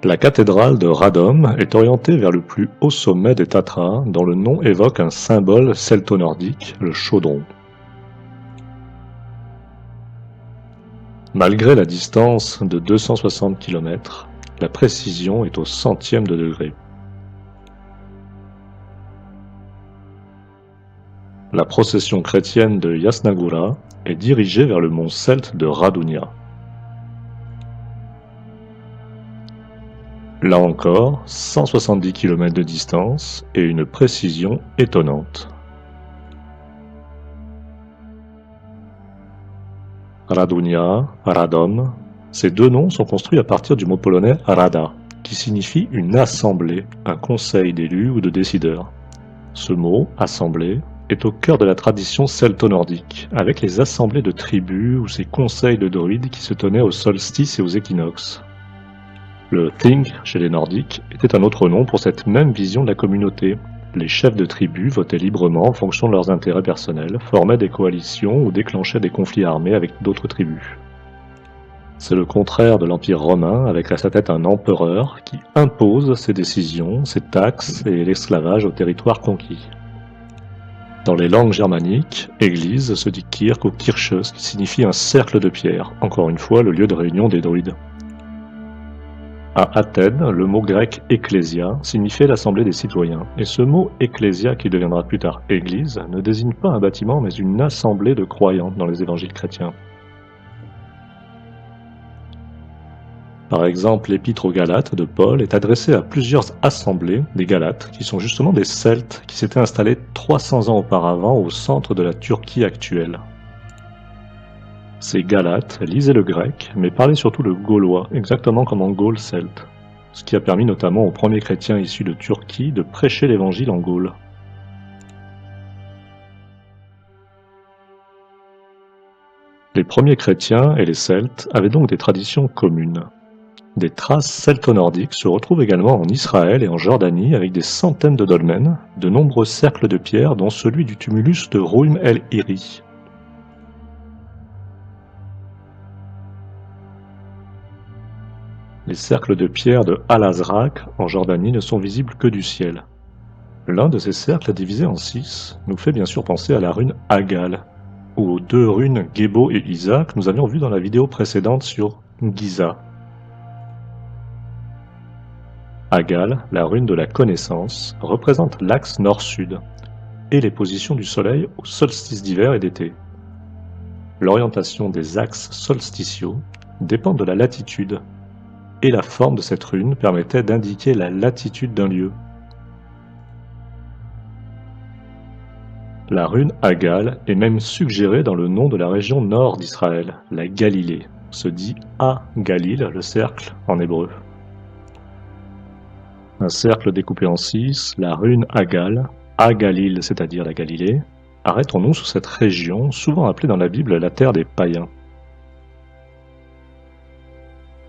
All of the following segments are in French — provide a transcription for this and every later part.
La cathédrale de Radom est orientée vers le plus haut sommet des Tatras, dont le nom évoque un symbole celto-nordique, le chaudron. Malgré la distance de 260 km, la précision est au centième de degré. La procession chrétienne de Yasnagura est dirigée vers le mont celte de Radunia. Là encore, 170 km de distance et une précision étonnante. Radunia, Radom, ces deux noms sont construits à partir du mot polonais rada, qui signifie une assemblée, un conseil d'élus ou de décideurs. Ce mot, assemblée, est au cœur de la tradition celto-nordique, avec les assemblées de tribus ou ces conseils de druides qui se tenaient au solstice et aux équinoxes. Le Thing, chez les Nordiques, était un autre nom pour cette même vision de la communauté. Les chefs de tribus votaient librement en fonction de leurs intérêts personnels, formaient des coalitions ou déclenchaient des conflits armés avec d'autres tribus. C'est le contraire de l'Empire romain, avec à sa tête un empereur qui impose ses décisions, ses taxes et l'esclavage aux territoires conquis. Dans les langues germaniques, église se dit kirk ou kirche, ce qui signifie un cercle de pierre, encore une fois le lieu de réunion des druides. À Athènes, le mot grec « ecclésia » signifiait l'assemblée des citoyens, et ce mot « ecclésia » qui deviendra plus tard « église » ne désigne pas un bâtiment mais une assemblée de croyants dans les évangiles chrétiens. Par exemple, l'épître aux Galates de Paul est adressée à plusieurs assemblées des Galates, qui sont justement des Celtes qui s'étaient installés 300 ans auparavant au centre de la Turquie actuelle. Ces Galates lisaient le grec, mais parlaient surtout le gaulois, exactement comme en Gaule celte, ce qui a permis notamment aux premiers chrétiens issus de Turquie de prêcher l'évangile en Gaule. Les premiers chrétiens et les Celtes avaient donc des traditions communes. Des traces celto-nordiques se retrouvent également en Israël et en Jordanie avec des centaines de dolmens, de nombreux cercles de pierre dont celui du tumulus de Rouym el-Hiri. Les cercles de pierre de Al-Azraq en Jordanie ne sont visibles que du ciel. L'un de ces cercles divisé en 6 nous fait bien sûr penser à la rune Agal, ou aux deux runes Gebo et Isa que nous avions vues dans la vidéo précédente sur Giza. Agal, la rune de la connaissance, représente l'axe nord-sud et les positions du soleil au solstice d'hiver et d'été. L'orientation des axes solsticiaux dépend de la latitude, et la forme de cette rune permettait d'indiquer la latitude d'un lieu. La rune Agal est même suggérée dans le nom de la région nord d'Israël, la Galilée, se dit A-Galil, le cercle en hébreu. Un cercle découpé en 6, la rune Agal, A-Galil, c'est-à-dire la Galilée, arrêtons-nous sur cette région, souvent appelée dans la Bible la terre des païens.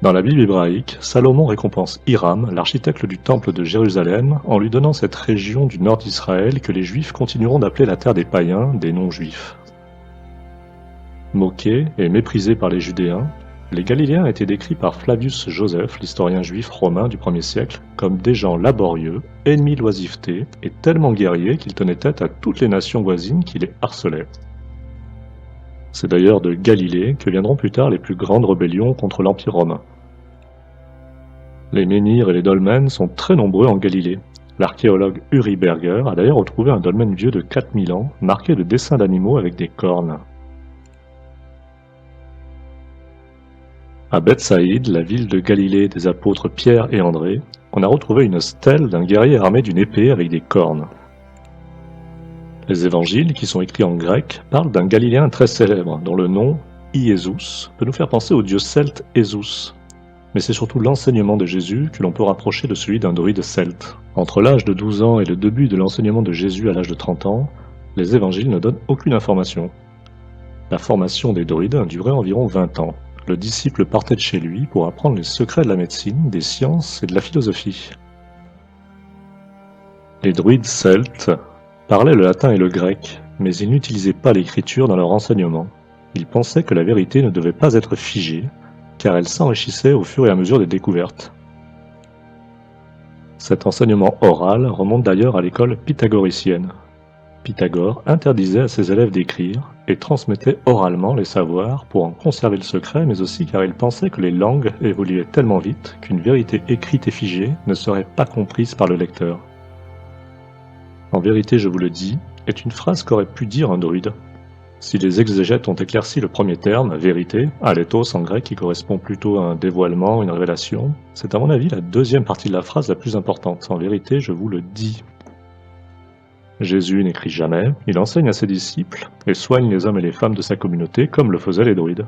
Dans la Bible hébraïque, Salomon récompense Hiram, l'architecte du temple de Jérusalem, en lui donnant cette région du nord d'Israël que les Juifs continueront d'appeler la terre des païens, des non-juifs. Moqués et méprisés par les Judéens, les Galiléens étaient décrits par Flavius Joseph, l'historien juif romain du 1er siècle, comme des gens laborieux, ennemis de l'oisiveté et tellement guerriers qu'ils tenaient tête à toutes les nations voisines qui les harcelaient. C'est d'ailleurs de Galilée que viendront plus tard les plus grandes rébellions contre l'Empire romain. Les menhirs et les dolmens sont très nombreux en Galilée. L'archéologue Uri Berger a d'ailleurs retrouvé un dolmen vieux de 4000 ans, marqué de dessins d'animaux avec des cornes. À Bethsaïde, la ville de Galilée des apôtres Pierre et André, on a retrouvé une stèle d'un guerrier armé d'une épée avec des cornes. Les évangiles, qui sont écrits en grec, parlent d'un Galiléen très célèbre, dont le nom, Iésus, peut nous faire penser au dieu celte Esus. Mais c'est surtout l'enseignement de Jésus que l'on peut rapprocher de celui d'un druide celte. Entre l'âge de 12 ans et le début de l'enseignement de Jésus à l'âge de 30 ans, les évangiles ne donnent aucune information. La formation des druides a duré environ 20 ans. Le disciple partait de chez lui pour apprendre les secrets de la médecine, des sciences et de la philosophie. Les druides celtes parlaient le latin et le grec, mais ils n'utilisaient pas l'écriture dans leur enseignement. Ils pensaient que la vérité ne devait pas être figée, car elle s'enrichissait au fur et à mesure des découvertes. Cet enseignement oral remonte d'ailleurs à l'école pythagoricienne. Pythagore interdisait à ses élèves d'écrire et transmettait oralement les savoirs pour en conserver le secret, mais aussi car il pensait que les langues évoluaient tellement vite qu'une vérité écrite et figée ne serait pas comprise par le lecteur. En vérité, je vous le dis, est une phrase qu'aurait pu dire un druide. Si les exégètes ont éclairci le premier terme, vérité, aléthos en grec qui correspond plutôt à un dévoilement, une révélation, c'est à mon avis la deuxième partie de la phrase la plus importante. En vérité, je vous le dis. Jésus n'écrit jamais, il enseigne à ses disciples et soigne les hommes et les femmes de sa communauté comme le faisaient les druides.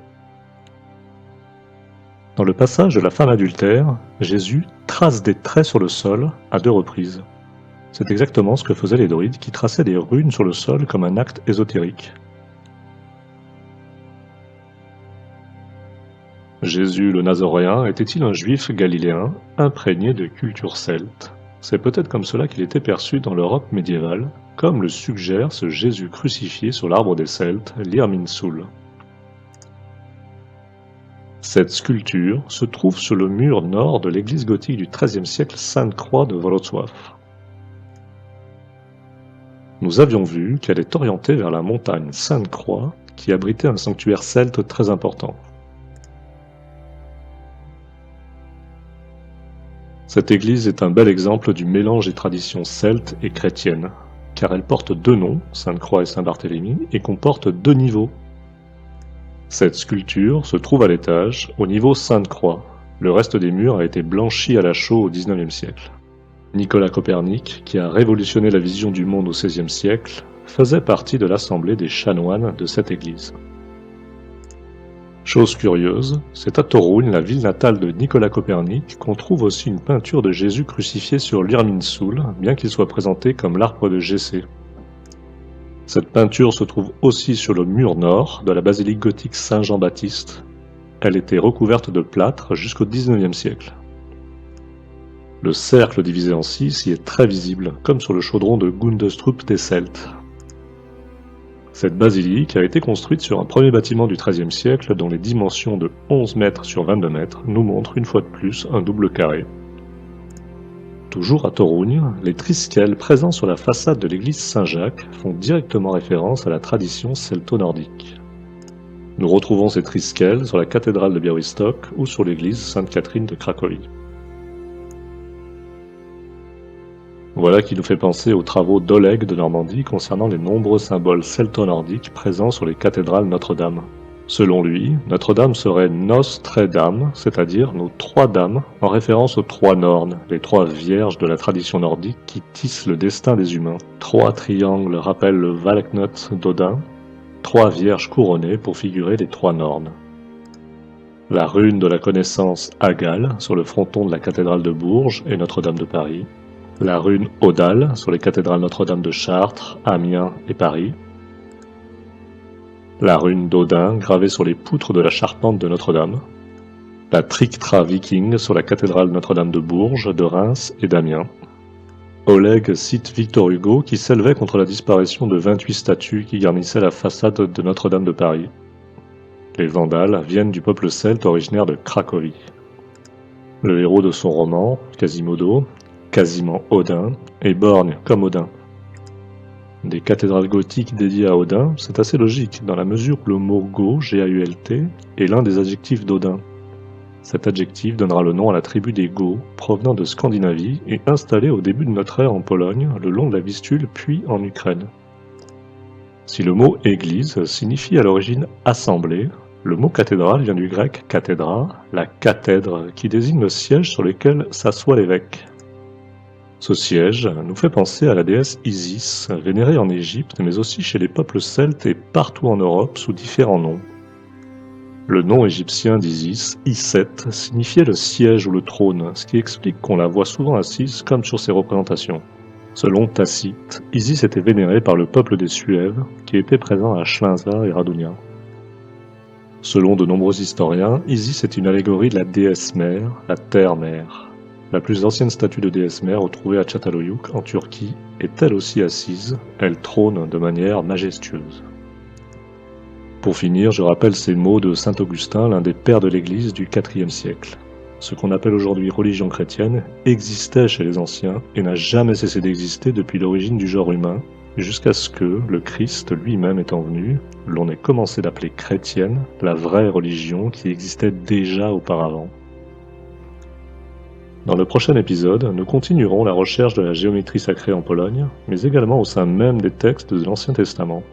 Dans le passage de la femme adultère, Jésus trace des traits sur le sol à 2 reprises. C'est exactement ce que faisaient les druides qui traçaient des runes sur le sol comme un acte ésotérique. Jésus le Nazoréen était-il un juif galiléen imprégné de culture celte? C'est peut-être comme cela qu'il était perçu dans l'Europe médiévale, comme le suggère ce Jésus crucifié sur l'arbre des Celtes, l'Irminsul. Cette sculpture se trouve sur le mur nord de l'église gothique du XIIIe siècle Sainte-Croix de Wrocław. Nous avions vu qu'elle est orientée vers la montagne Sainte-Croix, qui abritait un sanctuaire celte très important. Cette église est un bel exemple du mélange des traditions celtes et chrétiennes, car elle porte 2 noms, Sainte-Croix et Saint-Barthélemy, et comporte 2 niveaux. Cette sculpture se trouve à l'étage, au niveau Sainte-Croix. Le reste des murs a été blanchi à la chaux au XIXe siècle. Nicolas Copernic, qui a révolutionné la vision du monde au XVIe siècle, faisait partie de l'assemblée des chanoines de cette église. Chose curieuse, c'est à Toruń, la ville natale de Nicolas Copernic, qu'on trouve aussi une peinture de Jésus crucifié sur l'Irminsul, bien qu'il soit présenté comme l'arbre de Jessé. Cette peinture se trouve aussi sur le mur nord de la basilique gothique Saint-Jean-Baptiste. Elle était recouverte de plâtre jusqu'au XIXe siècle. Le cercle divisé en 6 y est très visible, comme sur le chaudron de Gundestrup des Celtes. Cette basilique a été construite sur un premier bâtiment du XIIIe siècle dont les dimensions de 11 mètres sur 22 mètres nous montrent une fois de plus un double carré. Toujours à Toruń, les triskel présents sur la façade de l'église Saint-Jacques font directement référence à la tradition celto-nordique. Nous retrouvons ces triskel sur la cathédrale de Białystok ou sur l'église Sainte-Catherine de Cracovie. Voilà qui nous fait penser aux travaux d'Oleg de Normandie concernant les nombreux symboles celto-nordiques présents sur les cathédrales Notre-Dame. Selon lui, Notre-Dame serait Nos Tre Dames, c'est-à-dire nos 3 dames, en référence aux 3 Nornes, les 3 vierges de la tradition nordique qui tissent le destin des humains. 3 triangles rappellent le Valknut d'Odin, 3 vierges couronnées pour figurer les 3 Nornes. La rune de la connaissance Agal sur le fronton de la cathédrale de Bourges et Notre-Dame de Paris. La rune Odal sur les cathédrales Notre-Dame de Chartres, Amiens et Paris. La rune d'Odin gravée sur les poutres de la charpente de Notre-Dame. La Trictra viking sur la cathédrale Notre-Dame de Bourges, de Reims et d'Amiens. Oleg cite Victor Hugo qui s'élevait contre la disparition de 28 statues qui garnissaient la façade de Notre-Dame de Paris. Les Vandales viennent du peuple celte originaire de Cracovie. Le héros de son roman, Quasimodo, quasiment Odin, et borgne comme Odin. Des cathédrales gothiques dédiées à Odin, c'est assez logique, dans la mesure où le mot Gault, G-A-U-L-T, est l'un des adjectifs d'Odin. Cet adjectif donnera le nom à la tribu des Goths, provenant de Scandinavie et installée au début de notre ère en Pologne, le long de la Vistule, puis en Ukraine. Si le mot église signifie à l'origine assemblée, le mot cathédrale vient du grec cathédra, la cathèdre, qui désigne le siège sur lequel s'assoit l'évêque. Ce siège nous fait penser à la déesse Isis, vénérée en Égypte, mais aussi chez les peuples celtes et partout en Europe sous différents noms. Le nom égyptien d'Isis, Iset, signifiait le siège ou le trône, ce qui explique qu'on la voit souvent assise comme sur ses représentations. Selon Tacite, Isis était vénérée par le peuple des Suèves, qui était présent à Schlinza et Radunia. Selon de nombreux historiens, Isis est une allégorie de la déesse mère, la terre-mère. La plus ancienne statue de déesse mère retrouvée à Çatalhöyük en Turquie est elle aussi assise, elle trône de manière majestueuse. Pour finir, je rappelle ces mots de saint Augustin, l'un des pères de l'Église du IVe siècle. Ce qu'on appelle aujourd'hui religion chrétienne existait chez les anciens et n'a jamais cessé d'exister depuis l'origine du genre humain, jusqu'à ce que, le Christ lui-même étant venu, l'on ait commencé d'appeler chrétienne la vraie religion qui existait déjà auparavant. Dans le prochain épisode, nous continuerons la recherche de la géométrie sacrée en Pologne, mais également au sein même des textes de l'Ancien Testament.